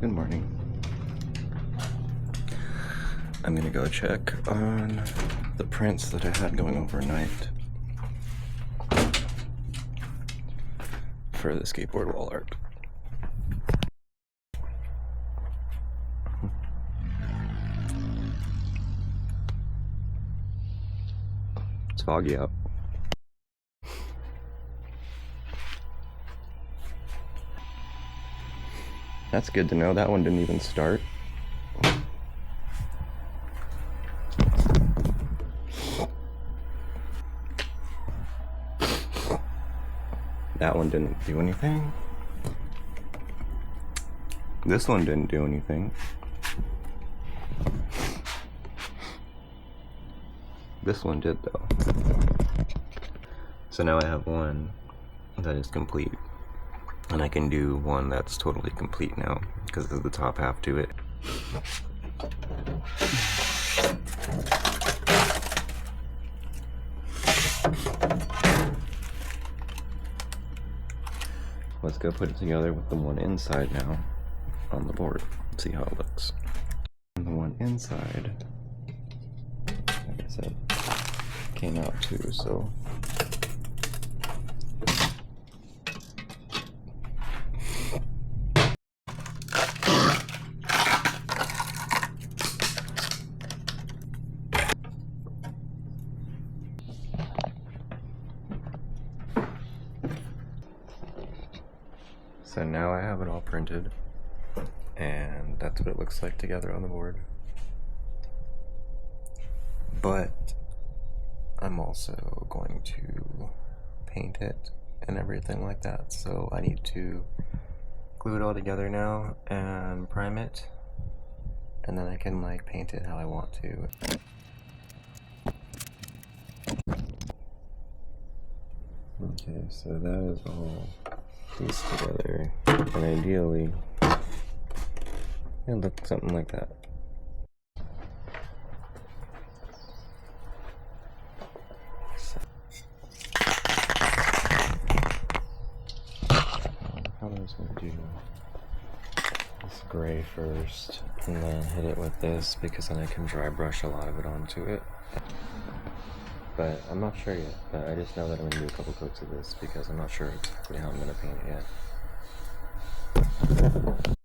Good morning. I'm gonna go check on the prints that I had going overnight for the skateboard wall art. It's foggy out. That's good to know. That one didn't even start. That one didn't do anything. This one didn't do anything. This one did though. So now I have one that is complete. And I can do one that's totally complete now because of the top half to it. Let's go put it together with the one inside now on the board. See how it looks. And the one inside, like I said, came out too, so. So now I have it all printed, and that's what it looks like together on the board. But I'm also going to paint it and everything like that, so I need to glue it all together now and prime it, and then I can like paint it how I want to. Okay, so that is all pieced together, and ideally it looks something like that. How I was gonna do this gray first, and then hit it with this because then I can dry brush a lot of it onto it. But I'm not sure yet, but I just know that I'm gonna do a couple coats of this because I'm not sure exactly how I'm gonna paint it yet.